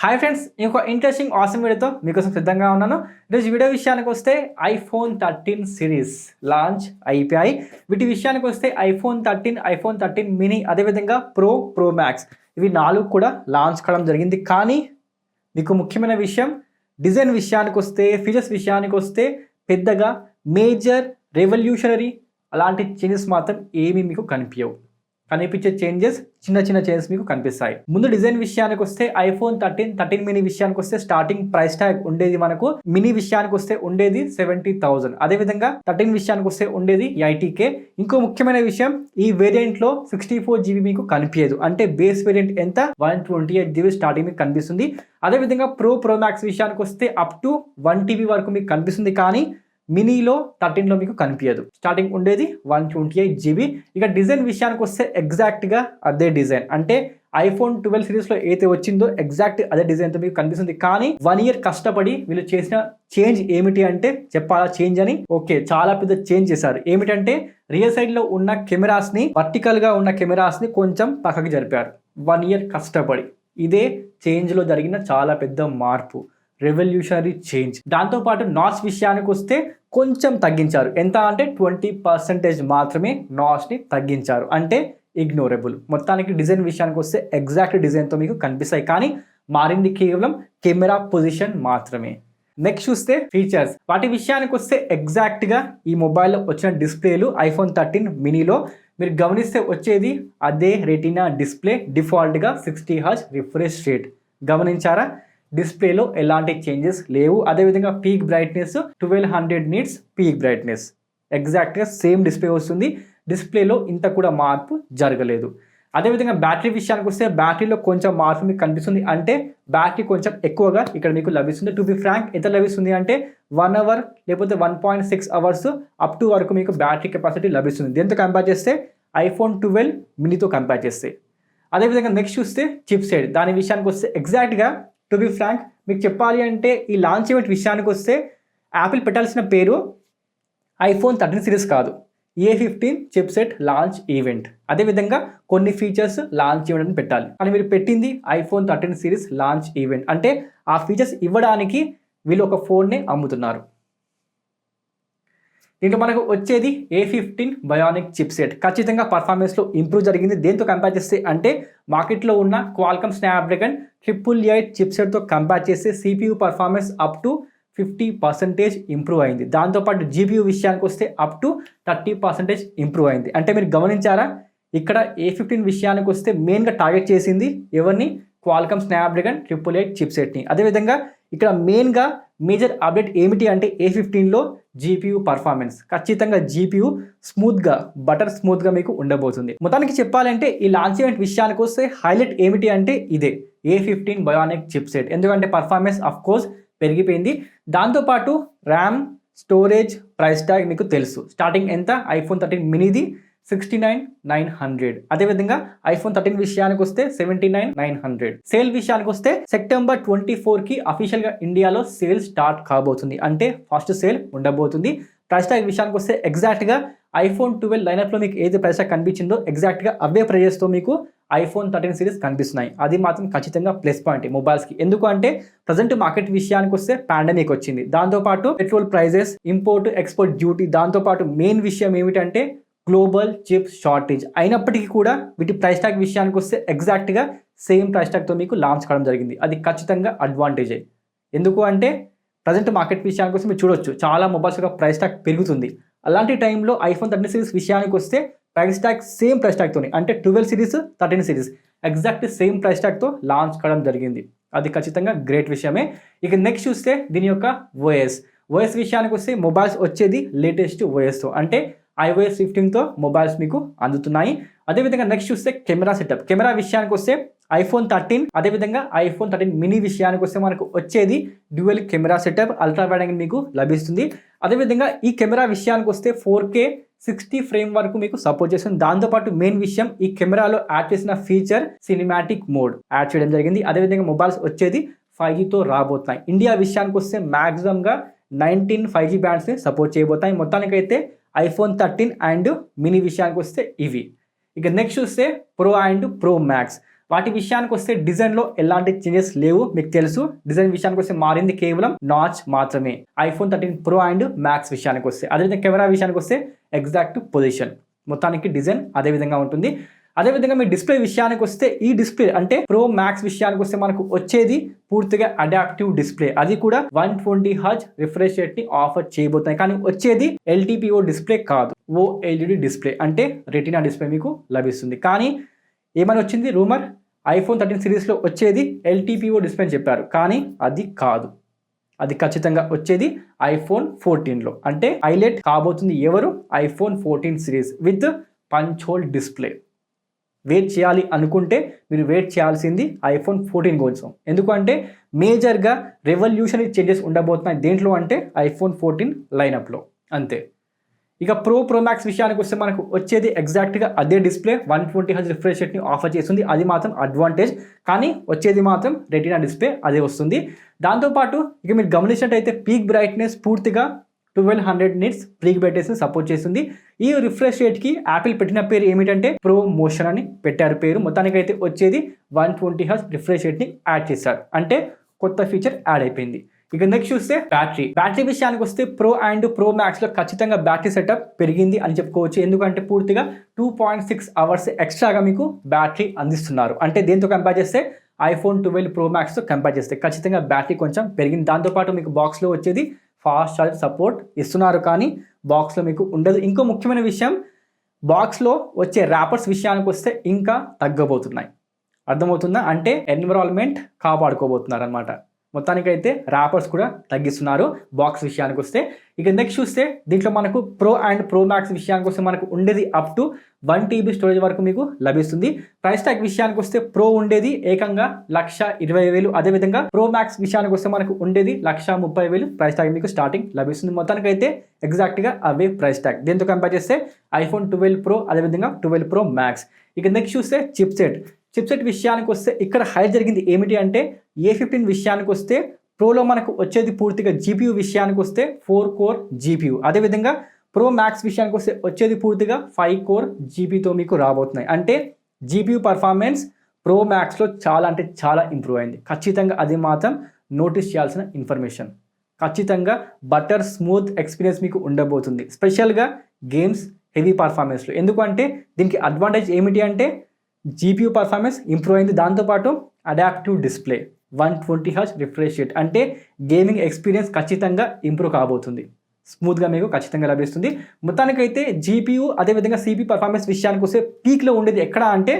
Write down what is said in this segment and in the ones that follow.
Hi friends, ఇంకొక interesting awesome వీడియోతో మీకోసం సిద్ధంగా ఉన్నాను. ఈరోజు వీడియో విషయానికి వస్తే ఐఫోన్ 13 సిరీస్ లాంచ్ అయిపోయాయి. వీటి విషయానికి వస్తే ఐఫోన్ 13 మినీ, అదేవిధంగా ప్రో మ్యాక్స్, ఇవి 4 కూడా లాంచ్ కావడం జరిగింది. కానీ మీకు ముఖ్యమైన విషయం, డిజైన్ విషయానికి వస్తే, ఫీచర్స్ విషయానికి వస్తే పెద్దగా మేజర్ రెవల్యూషనరీ అలాంటి చేంజెస్ మాత్రం ఏమీ మీకు కనిపించే చేంజెస్ చిన్న చేంజెస్ మీకు కనిపిస్తాయి. ముందు డిజైన్ విషయానికి వస్తే ఐఫోన్ 13 మినీ విషయానికి వస్తే స్టార్టింగ్ ప్రైస్ ట్యాగ్ ఉండేది మనకు మినీ విషయానికి వస్తే ఉండేది 70,000. అదేవిధంగా 13 విషయానికి వస్తే ఉండేది 80K. ఇంకో ముఖ్యమైన విషయం, ఈ వేరియంట్ లో 64GB మీకు కనిపించదు. అంటే బేస్ వేరియంట్ ఎంత 128GB స్టార్టింగ్ మీకు కనిపిస్తుంది. అదేవిధంగా ప్రో మ్యాక్స్ విషయానికి వస్తే అప్ టు 1TB వరకు మీకు కనిపిస్తుంది. కానీ మినీలో 13లో మీకు కనిపించదు. స్టార్టింగ్ ఉండేది 128GB. ఇక డిజైన్ విషయానికి వస్తే ఎగ్జాక్ట్గా అదే డిజైన్, అంటే ఐఫోన్ 12 సిరీస్లో ఏదైతే వచ్చిందో ఎగ్జాక్ట్ అదే డిజైన్తో మీకు కనిపిస్తుంది. కానీ 1 ఇయర్ కష్టపడి వీళ్ళు చేసిన చేంజ్ ఏమిటి అంటే, చెప్పాలా చేంజ్ అని? ఓకే, చాలా పెద్ద చేంజ్ చేశారు. ఏమిటంటే రియర్ సైడ్లో ఉన్న కెమెరాస్ని, వర్టికల్గా ఉన్న కెమెరాస్ని కొంచెం పక్కకి జరిపారు. 1 ఇయర్ కష్టపడి. ఇదే చేంజ్లో జరిగిన చాలా పెద్ద మార్పు, రెవల్యూషనరీ చేంజ్. దాంతోపాటు నాచ్ విషయానికి వస్తే కొంచెం తగ్గించారు. ఎంత అంటే 20% మాత్రమే నాచ్ని తగ్గించారు, అంటే ఇగ్నోరబుల్. మొత్తానికి డిజైన్ విషయానికి వస్తే ఎగ్జాక్ట్ డిజైన్తో మీకు కనిపిస్తాయి. కానీ మారింది కేవలం కెమెరా పొజిషన్ మాత్రమే. నెక్స్ట్ చూస్తే ఫీచర్స్, వాటి విషయానికి వస్తే ఎగ్జాక్ట్గా ఈ మొబైల్లో వచ్చిన డిస్ప్లేలు ఐఫోన్ 13 మినీలో మీరు గమనిస్తే వచ్చేది అదే రెటీనా డిస్ప్లే, డిఫాల్ట్గా 60Hz రిఫ్రెష్ రేట్. గమనించారా? డిస్ప్లేలో ఎలాంటి చేంజెస్ లేవు. అదేవిధంగా peak brightness 1200 nits peak brightness, ఎగ్జాక్ట్గా సేమ్ డిస్ప్లే వస్తుంది. డిస్ప్లేలో ఇంత కూడా మార్పు జరగలేదు. అదేవిధంగా బ్యాటరీ విషయానికి వస్తే బ్యాటరీలో కొంచెం మార్పు మీకు కనిపిస్తుంది. అంటే బ్యాటరీ కొంచెం ఎక్కువగా ఇక్కడ మీకు లభిస్తుంది. టు బి ఫ్రాంక్, ఎంత లభిస్తుంది అంటే 1 అవర్ లేకపోతే 1.6 అవర్స్ అప్ టు వరకు మీకు బ్యాటరీ కెపాసిటీ లభిస్తుంది. దీంతో కంపేర్ చేస్తే ఐఫోన్ 12 మినీతో కంపేర్ చేస్తే. అదేవిధంగా నెక్స్ట్ చూస్తే చిప్ సెట్, దాని విషయానికి వస్తే ఎగ్జాక్ట్గా టు బి ఫ్రాంక్ మీకు చెప్పాలి అంటే ఈ లాంచ్ ఈవెంట్ విషయానికి వస్తే యాపిల్ పెట్టాల్సిన పేరు ఐఫోన్ 13 సిరీస్ కాదు, A15 chip set launch event. అదేవిధంగా కొన్ని ఫీచర్స్ లాంచ్ ఈవెంట్ అని పెట్టాలి. కానీ మీరు పెట్టింది ఐఫోన్ 13 సిరీస్ లాంచ్ ఈవెంట్. అంటే ఆ ఫీచర్స్ ఇవ్వడానికి వీళ్ళు ఒక ఫోన్ని అమ్ముతున్నారు. దీంట్లో మనకు వచ్చేది A15 బయోనిక్ చిప్ సెట్. ఖచ్చితంగా పర్ఫార్మెన్స్లో ఇంప్రూవ్ జరిగింది. దేంతో కంపేర్ చేస్తే అంటే మార్కెట్లో ఉన్న క్వాల్కమ్ స్నాప్డ్రాగన్ 888 చిప్ సెట్తో కంపేర్ చేస్తే CPU performance up to 50% improve అయింది. దాంతోపాటు GPU విషయానికి వస్తే అప్ టు 30% ఇంప్రూవ్ అయింది. అంటే మీరు గమనించారా, ఇక్కడ A15 విషయానికి వస్తే మెయిన్గా టార్గెట్ చేసింది ఎవరిని? క్వాల్కమ్ స్నాప్డ్రాగన్ 888 చిప్ సెట్ని. అదేవిధంగా ఇక్కడ మెయిన్గా మేజర్ అప్డేట్ ఏమిటి అంటే A15లో GPU పర్ఫార్మెన్స్. ఖచ్చితంగా GPU బటర్ స్మూత్గా మీకు ఉండబోతుంది. మొత్తానికి చెప్పాలంటే ఈ లాంచ్ ఈవెంట్ విషయానికి వస్తే హైలైట్ ఏమిటి అంటే ఇదే A15 బయోనిక్ చిప్ సెట్. ఎందుకంటే పర్ఫార్మెన్స్ అఫ్ కోర్స్ పెరిగిపోయింది. దాంతోపాటు ర్యామ్, స్టోరేజ్, ప్రైస్ ట్యాగ్ మీకు తెలుసు. స్టార్టింగ్ ఎంత? ఐఫోన్ 13 మినీది 69,900. అదేవిధంగా ఐఫోన్ 13 విషయానికి వస్తే 79,900. సేల్ విషయానికి వస్తే సెప్టెంబర్ 24కి అఫీషియల్గా ఇండియాలో సేల్ స్టార్ట్ కాబోతుంది. అంటే ఫస్ట్ సేల్ ఉండబోతుంది. ప్రైస్ ట్యాగ్ విషయానికి వస్తే ఎగ్జాక్ట్గా ఐఫోన్ 12 లైనప్లో మీకు ఏది ప్రైస్ ట్యాగ్ కనిపించిందో ఎగ్జాక్ట్గా అవే ప్రైజెస్తో మీకు ఐఫోన్ 13 సిరీస్ కనిపిస్తున్నాయి. అది మాత్రం ఖచ్చితంగా ప్లస్ పాయింట్ మొబైల్స్కి. ఎందుకు అంటే ప్రజెంట్ మార్కెట్ విషయానికి వస్తే పాండమిక్ వచ్చింది. దాంతోపాటు petrol prices, import export duty, దాంతోపాటు మెయిన్ విషయం ఏమిటంటే గ్లోబల్ చిప్ షార్టేజ్. అయినప్పటికీ కూడా వీటి ప్రైస్ ట్యాగ్ విషయానికి వస్తే ఎగ్జాక్ట్గా సేమ్ ప్రైస్ ట్యాగ్తో మీకు లాంచ్ కావడం జరిగింది. అది ఖచ్చితంగా అడ్వాంటేజే. ఎందుకు అంటే ప్రజెంట్ మార్కెట్ విషయానికి వస్తే మీరు చూడొచ్చు, చాలా మొబైల్స్ యొక్క ప్రైస్ ట్యాగ్ పెరుగుతుంది. అలాంటి టైంలో ఐఫోన్ 13 సిరీస్ విషయానికి వస్తే ప్రైస్ ట్యాగ్ సేమ్ ప్రైస్ ట్యాగ్తో, అంటే 12 series 13 series exact same price ట్యాగ్తో లాంచ్ కావడం జరిగింది. అది ఖచ్చితంగా గ్రేట్ విషయమే. ఇక నెక్స్ట్ చూస్తే దీని యొక్క ఓఎస్ విషయానికి వస్తే మొబైల్స్ వచ్చేది లేటెస్ట్ ఓఎస్తో, అంటే iOS 15తో మొబైల్స్ మీకు అందుతున్నాయి. అదేవిధంగా నెక్స్ట్ చూస్తే కెమెరా సెటప్. కెమెరా విషయానికి వస్తే ఐఫోన్ 13 అదేవిధంగా ఐఫోన్ 13 మినీ విషయానికి వస్తే మనకు వచ్చేది dual camera setup, ultra wide angle మీకు లభిస్తుంది. అదేవిధంగా ఈ కెమెరా విషయానికి వస్తే 4K 60 ఫ్రేమ్ వరకు మీకు సపోర్ట్ చేస్తుంది. దాంతోపాటు మెయిన్ విషయం, ఈ కెమెరాలో యాడ్ చేసిన ఫీచర్ సినిమాటిక్ మోడ్ యాడ్ చేయడం జరిగింది. అదేవిధంగా మొబైల్స్ వచ్చేది 5Gతో రాబోతున్నాయి. ఇండియా విషయానికి వస్తే మ్యాక్సిమంగా 19 5G బ్యాండ్స్ని సపోర్ట్ చేయబోతాయి. మొత్తానికైతే ఐఫోన్ 13 అండ్ మినీ విషయానికి వస్తే ఇవి. ఇక నెక్స్ట్ చూస్తే ప్రో అండ్ ప్రో మ్యాక్స్. వాటి విషయానికి వస్తే డిజైన్లో ఎలాంటి చేంజెస్ లేవు, మీకు తెలుసు. డిజైన్ విషయానికి వస్తే మారింది కేవలం నాచ్ మాత్రమే ఐఫోన్ 13 ప్రో అండ్ మ్యాక్స్ విషయానికి వస్తే. అదేవిధంగా కెమెరా విషయానికి వస్తే ఎగ్జాక్ట్ పొజిషన్, మొత్తానికి డిజైన్ అదే విధంగా ఉంటుంది. అదేవిధంగా మీ డిస్ప్లే విషయానికి వస్తే ఈ డిస్ప్లే అంటే ప్రో మ్యాక్స్ విషయానికి వస్తే మనకు వచ్చేది పూర్తిగా అడాప్టివ్ డిస్ప్లే, అది కూడా 120 హెర్ట్జ్ రిఫ్రెష్ రేట్ ని ఆఫర్ చేయబోతున్నాయి. కానీ వచ్చేది ఎల్టీపీఓ డిస్ప్లే కాదు, ఓఎల్ఈడి డిస్ప్లే అంటే రెటినా డిస్ప్లే మీకు లభిస్తుంది. కానీ ఏమని వచ్చింది రూమర్, ఐఫోన్ 13 సిరీస్లో వచ్చేది ఎల్టీపీఓ డిస్ప్లే అని చెప్పారు, కానీ అది కాదు. అది ఖచ్చితంగా వచ్చేది ఐఫోన్ 14లో. అంటే హైలైట్ కాబోతుంది ఎవరు, iPhone 14 series with punch hole display. Wait చేయాలి అనుకుంటే మీరు వెయిట్ చేయాల్సింది ఐఫోన్ 14 కోసం. ఎందుకంటే మేజర్గా రెవల్యూషనరీ చేంజెస్ ఉండబోతున్నాయి దేంట్లో అంటే ఐఫోన్ 14 లైనప్లో, అంతే. ఇక ప్రో మ్యాక్స్ విషయానికి వస్తే మనకు వచ్చేది ఎగ్జాక్ట్గా అదే డిస్ప్లే, 120 హెర్ట్జ్ రిఫ్రెష్ రేట్ని ఆఫర్ చేస్తుంది, అది మాత్రం అడ్వాంటేజ్. కానీ వచ్చేది మాత్రం రెటినా డిస్ప్లే అదే వస్తుంది. దాంతోపాటు ఇక మీరు గమనించినట్టయితే పీక్ బ్రైట్నెస్ పూర్తిగా 1200 నిట్స్ పీక్ బ్రైట్నెస్ సపోర్ట్ చేస్తుంది. ఈ రిఫ్రెష్ రేట్కి యాపిల్ పెట్టిన పేరు ఏమిటంటే ప్రో మోషన్ అని పెట్టారు పేరు. మొత్తానికైతే వచ్చేది 120 హెర్ట్జ్ రిఫ్రెష్ రేట్ని యాడ్ చేశారు, అంటే కొత్త ఫీచర్ యాడ్ అయిపోయింది. ఇక నెక్స్ట్ చూస్తే బ్యాటరీ విషయానికి వస్తే ప్రో అండ్ ప్రో మ్యాక్స్లో ఖచ్చితంగా బ్యాటరీ సెటప్ పెరిగింది అని చెప్పుకోవచ్చు. ఎందుకంటే పూర్తిగా 2.6 అవర్స్ ఎక్స్ట్రాగా మీకు బ్యాటరీ అందిస్తున్నారు. అంటే దేంతో కంపేర్ చేస్తే ఐఫోన్ 12 ప్రో మ్యాక్స్తో కంపేర్ చేస్తే ఖచ్చితంగా బ్యాటరీ కొంచెం పెరిగింది. దాంతోపాటు మీకు బాక్స్లో వచ్చేది ఫాస్ట్ ఛార్జ్ సపోర్ట్ ఇస్తున్నారు, కానీ బాక్స్లో మీకు ఉండదు. ఇంకో ముఖ్యమైన విషయం, బాక్స్లో వచ్చే ర్యాపర్స్ విషయానికి వస్తే ఇంకా తగ్గబోతున్నాయి. అర్థమవుతుందా, అంటే ఎన్విరాన్మెంట్ కాపాడుకోబోతున్నారు అనమాట. మొత్తానికైతే ర్యాపర్స్ కూడా తగ్గిస్తున్నారు బాక్స్ విషయానికి వస్తే. ఇక నెక్స్ట్ చూస్తే దీంట్లో మనకు ప్రో అండ్ ప్రో మ్యాక్స్ విషయానికి వస్తే మనకు ఉండేది అప్ టు 1 TB స్టోరేజ్ వరకు మీకు లభిస్తుంది. ప్రైస్ ట్యాగ్ విషయానికి వస్తే ప్రో ఉండేది ఏకంగా 1,20,000, అదేవిధంగా ప్రో మ్యాక్స్ విషయానికి వస్తే మనకు ఉండేది 1,30,000 ప్రైస్ ట్యాగ్ మీకు స్టార్టింగ్ లభిస్తుంది. మొత్తానికైతే ఎగ్జాక్ట్గా అవే ప్రైస్ ట్యాగ్. దీంతో కంపేర్ చేస్తే ఐఫోన్ 12 ప్రో అదేవిధంగా 12 ప్రో మ్యాక్స్. ఇక నెక్స్ట్ చూస్తే చిప్సెట్ విషయానికి వస్తే ఇక్కడ హైలైట్ జరిగింది ఏమిటి అంటే A15 విషయానికి వస్తే ప్రోలో మనకు వచ్చేది పూర్తిగా జీపీయూ విషయానికి వస్తే 4 కోర్ జీపీయూ, అదేవిధంగా ప్రో మ్యాక్స్ విషయానికి వస్తే వచ్చేది పూర్తిగా 5 కోర్ జీపీతో మీకు రాబోతున్నాయి. అంటే జీపీయూ పర్ఫార్మెన్స్ ప్రో మ్యాక్స్లో చాలా అంటే చాలా ఇంప్రూవ్ అయింది. ఖచ్చితంగా అది మాత్రం నోటీస్ చేయాల్సిన ఇన్ఫర్మేషన్. ఖచ్చితంగా బటర్ స్మూత్ ఎక్స్పీరియన్స్ మీకు ఉండబోతుంది, స్పెషల్గా గేమ్స్ హెవీ పర్ఫార్మెన్స్లో. ఎందుకంటే దీనికి అడ్వాంటేజ్ ఏమిటి అంటే జీపీయూ పర్ఫార్మెన్స్ ఇంప్రూవ్ అయింది, దాంతోపాటు adaptive display 120 hertz refresh rate, అంటే గేమింగ్ ఎక్స్పీరియన్స్ ఖచ్చితంగా ఇంప్రూవ్ కాబోతుంది, స్మూత్గా మీకు ఖచ్చితంగా లభిస్తుంది. మొత్తానికైతే జీపీయూ అదేవిధంగా సిపి పర్ఫార్మెన్స్ విషయానికి వస్తే పీక్లో ఉండేది ఎక్కడ అంటే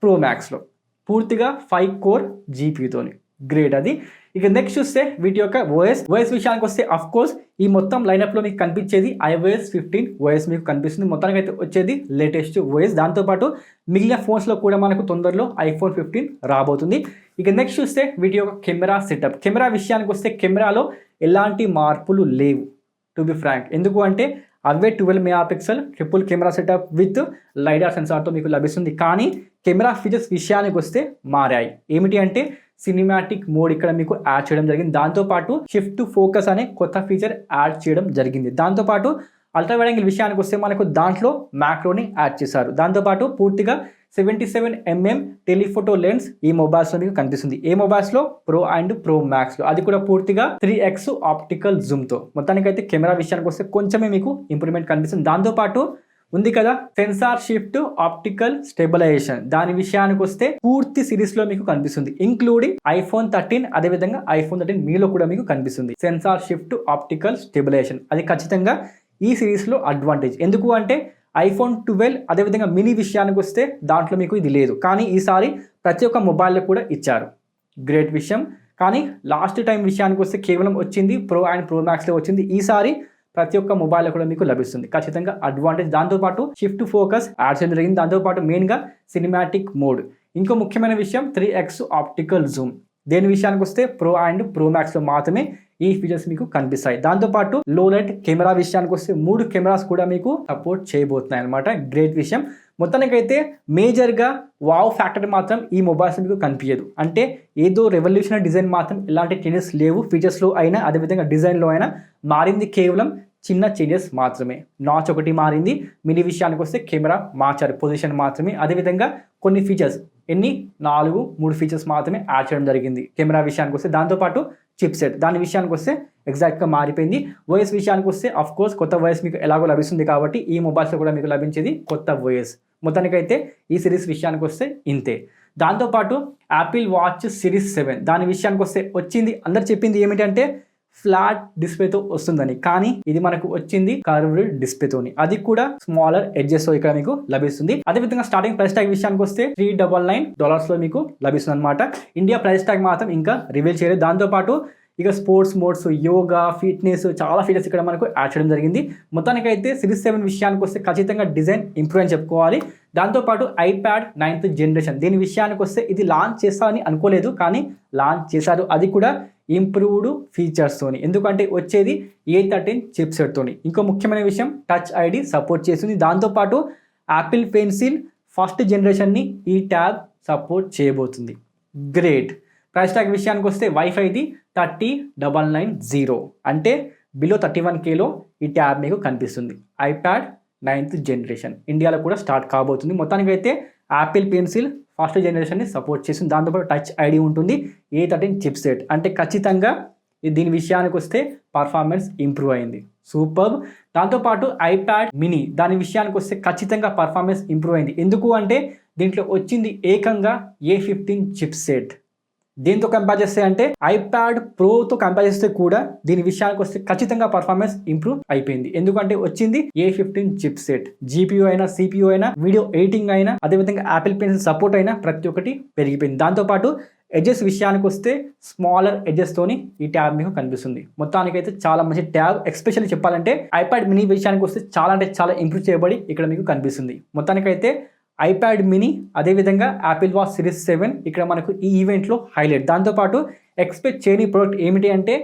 ప్రో మ్యాక్స్లో, పూర్తిగా 5 కోర్ జీపీయూతోని, గ్రేట్ అది. ఇక నెక్స్ట్ చూస్తే వీటి యొక్క ఓఎస్ విషయానికి వస్తే అఫ్ కోర్స్ ఈ మొత్తం లైనప్లో మీకు కనిపించేది iOS 15 ఓఎస్ మీకు కనిపిస్తుంది. మొత్తానికి అయితే వచ్చేది లేటెస్ట్ ఓఎస్. దాంతోపాటు మిగిలిన ఫోన్స్లో కూడా మనకు తొందరలో ఐఫోన్ 15 రాబోతుంది. ఇక నెక్స్ట్ చూస్తే వీటి యొక్క కెమెరా సెటప్. కెమెరా విషయానికి వస్తే కెమెరాలో ఎలాంటి మార్పులు లేవు టు బి ఫ్రాంక్. ఎందుకు అంటే అవే 12 megapixel triple camera setup with lidar సెన్సార్తో మీకు లభిస్తుంది. కానీ కెమెరా ఫీచర్స్ విషయానికి వస్తే మారాయి. ఏమిటి అంటే సినిమాటిక్ మోడ్ ఇక్కడ మీకు యాడ్ చేయడం జరిగింది, దాంతోపాటు షిఫ్ట్ టు ఫోకస్ అనే కొత్త ఫీచర్ యాడ్ చేయడం జరిగింది. దాంతోపాటు అల్ట్రా వైడ్ యాంగిల్ విషయానికి వస్తే మనకు దాంట్లో మ్యాక్రోని యాడ్ చేశారు. దాంతోపాటు పూర్తిగా 77mm టెలిఫోటో లెన్స్ ఈ మొబైల్స్లో మీకు కనిపిస్తుంది. ఏ మొబైల్స్లో ప్రో అండ్ ప్రో మ్యాక్స్లో, అది కూడా పూర్తిగా 3x ఆప్టికల్ జూమ్తో. మొత్తానికైతే కెమెరా విషయానికి వస్తే కొంచెమే మీకు ఇంప్రూవ్మెంట్ కనిపిస్తుంది. దాంతోపాటు ఉంది కదా సెన్సార్ షిఫ్ట్ ఆప్టికల్ స్టెబిలైజేషన్, దాని విషయానికి వస్తే పూర్తి సిరీస్ లో మీకు కనిపిస్తుంది, ఇంక్లూడింగ్ ఐఫోన్ 13 అదేవిధంగా ఐఫోన్ 13 మీలో కూడా మీకు కనిపిస్తుంది సెన్సార్ షిఫ్ట్ ఆప్టికల్ స్టెబిలైజేషన్. అది ఖచ్చితంగా ఈ సిరీస్ లో అడ్వాంటేజ్. ఎందుకు అంటే ఐఫోన్ 12 అదేవిధంగా మినీ విషయానికి వస్తే దాంట్లో మీకు ఇది లేదు, కానీ ఈసారి ప్రతి ఒక్క మొబైల్లో కూడా ఇచ్చారు, గ్రేట్ విషయం. కానీ లాస్ట్ టైం విషయానికి వస్తే కేవలం వచ్చింది ప్రో అండ్ ప్రో మ్యాక్స్లో వచ్చింది, ఈసారి ప్రతి ఒక్క మొబైల్లో కూడా మీకు లభిస్తుంది, ఖచ్చితంగా అడ్వాంటేజ్. దాంతోపాటు షిఫ్ట్ ఫోకస్ యాడ్ చేయడం జరిగింది, దాంతోపాటు మెయిన్గా సినిమాటిక్ మోడ్. ఇంకో ముఖ్యమైన విషయం 3x ఆప్టికల్ జూమ్. దేని విషయానికి వస్తే ప్రో అండ్ ప్రో మ్యాక్స్లో మాత్రమే ఈ ఫీచర్స్ మీకు కనిపిస్తాయి. దాంతోపాటు లో లైట్ కెమెరా విషయానికి వస్తే 3 కెమెరాస్ కూడా మీకు సపోర్ట్ చేయబోతున్నాయి అనమాట, గ్రేట్ విషయం. మొత్తానికైతే మేజర్గా వావ్ ఫ్యాక్టర్ మాత్రం ఈ మొబైల్స్ మీకు కనిపించదు. అంటే ఏదో రెవల్యూషనరీ డిజైన్ మాత్రం ఎలాంటి చేంజెస్ లేవు, ఫీచర్స్లో అయినా అదేవిధంగా డిజైన్లో అయినా మారింది కేవలం చిన్న చేంజెస్ మాత్రమే. నాచ్ ఒకటి మారింది, మినీ విషయానికి వస్తే కెమెరా మార్చారు, పొజిషన్ మాత్రమే. అదేవిధంగా కొన్ని ఫీచర్స్ ఎన్ని 3 ఫీచర్స్ మాత్రమే యాడ్ చేయడం జరిగింది. కెమెరా విషయానికి వస్తే దాంతోపాటు చిప్ సెట్ దాని విషయానికి వస్తే ఎగ్జాక్ట్గా మారిపోయింది. ఓఎస్ విషయానికి వస్తే అఫ్ కోర్స్ కొత్త ఓఎస్ మీకు ఎలాగో లభిస్తుంది కాబట్టి ఈ మొబైల్స్లో కూడా మీకు లభించేది కొత్త ఓఎస్. మొత్తానికైతే ఈ సిరీస్ విషయానికి వస్తే ఇంతే. దాంతోపాటు యాపిల్ వాచ్ సిరీస్ 7 దాని విషయానికి వస్తే వచ్చింది అందరు చెప్పింది ఏమిటంటే ఫ్లాట్ డిస్ప్లేతో వస్తుందని, కానీ ఇది మనకు వచ్చింది కర్వ్డ్ డిస్ప్లేతోని, అది కూడా స్మాలర్ ఎడ్జెస్ తో ఇక్కడ మీకు లభిస్తుంది. అదేవిధంగా స్టార్టింగ్ ప్రైస్ ట్యాగ్ విషయానికి వస్తే $399 లో మీకు లభిస్తుంది అనమాట. ఇండియా ప్రైస్ ట్యాగ్ మాత్రం ఇంకా రివీల్ చేయలేదు. దాంతోపాటు ఇక స్పోర్ట్స్ మోడ్స్, యోగా, ఫిట్నెస్ చాలా ఫీచర్స్ ఇక్కడ మనకు యాడ్ చేయడం జరిగింది. మొత్తానికైతే సిరీస్ 7 విషయానికి వస్తే ఖచ్చితంగా డిజైన్ ఇంప్రూవ్ అని చెప్పుకోవాలి. దాంతోపాటు iPad 9th జనరేషన్ దీని విషయానికి వస్తే ఇది లాంచ్ చేస్తారని అనుకోలేదు, కానీ లాంచ్ చేశారు. అది కూడా ఇంప్రూవ్డ్ ఫీచర్స్తోని, ఎందుకంటే వచ్చేది A13 చిప్సెట్తోని. ఇంకో ముఖ్యమైన విషయం టచ్ ఐడి సపోర్ట్ చేస్తుంది. దాంతోపాటు యాపిల్ పెన్సిల్ 1st జనరేషన్ని ఈ ట్యాబ్ సపోర్ట్ చేయబోతుంది. గ్రేట్. ప్రైస్ ట్యాగ్ విషయానికి వస్తే వైఫైది 30,990 అంటే బిలో 31Kలో ఈ ట్యాబ్ మీకు కనిపిస్తుంది. iPad 9th జనరేషన్ ఇండియాలో కూడా స్టార్ట్ కాబోతుంది. మొత్తానికైతే యాపిల్ పెన్సిల్ 1st జనరేషన్ని సపోర్ట్ చేస్తుంది. దాంతోపాటు టచ్ ఐడి ఉంటుంది. A13 చిప్సెట్ అంటే ఖచ్చితంగా దీని విషయానికి వస్తే పర్ఫార్మెన్స్ ఇంప్రూవ్ అయింది. సూపర్. దాంతోపాటు iPad mini దాని విషయానికి వస్తే ఖచ్చితంగా పర్ఫార్మెన్స్ ఇంప్రూవ్ అయింది. ఎందుకు అంటే దీంట్లో వచ్చింది ఏకంగా A15 చిప్సెట్. దీంతో కంపేర్ చేస్తే అంటే iPad Proతో కంపేర్ చేస్తే కూడా దీని విషయానికి వస్తే ఖచ్చితంగా పర్ఫార్మెన్స్ ఇంప్రూవ్ అయిపోయింది. ఎందుకంటే వచ్చింది A15 చిప్సెట్. GPU అయినా, CPU అయినా, వీడియో ఎడిటింగ్ అయినా, అదేవిధంగా యాపిల్ పెన్సిల్ సపోర్ట్ అయినా ప్రతి ఒక్కటి పెరిగిపోయింది. దాంతోపాటు ఎడ్జెస్ విషయానికి వస్తే స్మాలర్ ఎడ్జెస్ తోని ఈ ట్యాబ్ మీకు కనిపిస్తుంది. మొత్తానికైతే చాలా మంచి ట్యాబ్. ఎస్పెషల్లీ చెప్పాలంటే iPad mini విషయానికి వస్తే చాలా అంటే చాలా ఇంప్రూవ్ చేయబడి ఇక్కడ మీకు కనిపిస్తుంది. మొత్తానికైతే iPad mini అదేవిధంగా యాపిల్ వాచ్ సిరీస్ 7 ఇక్కడ మనకు ఈ ఈవెంట్లో హైలైట్. దాంతోపాటు ఎక్స్పెక్ట్ చేయని ప్రోడక్ట్ ఏమిటి అంటే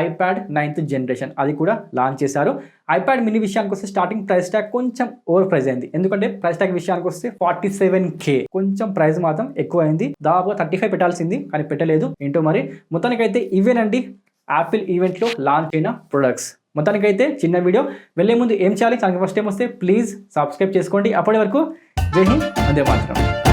iPad 9th జనరేషన్ అది కూడా లాంచ్ చేశారు. iPad mini విషయానికి వస్తే స్టార్టింగ్ ప్రైస్ ట్యాగ్ కొంచెం ఓవర్ ప్రైస్ అయింది. ఎందుకంటే ప్రైస్ ట్యాగ్ విషయానికి వస్తే 47K కొంచెం ప్రైస్ మాత్రం ఎక్కువ అయింది. దాదాపుగా 35 పెట్టాల్సింది కానీ పెట్టలేదు, ఏంటో మరి. మొత్తానికైతే ఇవేనండి యాపిల్ ఈవెంట్లో లాంచ్ అయిన ప్రొడక్ట్స్. మొత్తానికైతే చిన్న వీడియో. వెళ్ళే ముందు ఏం చేయాలి, ఛానల్కి ఫస్ట్ టైం వస్తే ప్లీజ్ సబ్స్క్రైబ్ చేసుకోండి. అప్పటి వరకు జై హింద్, వందే మాతరం.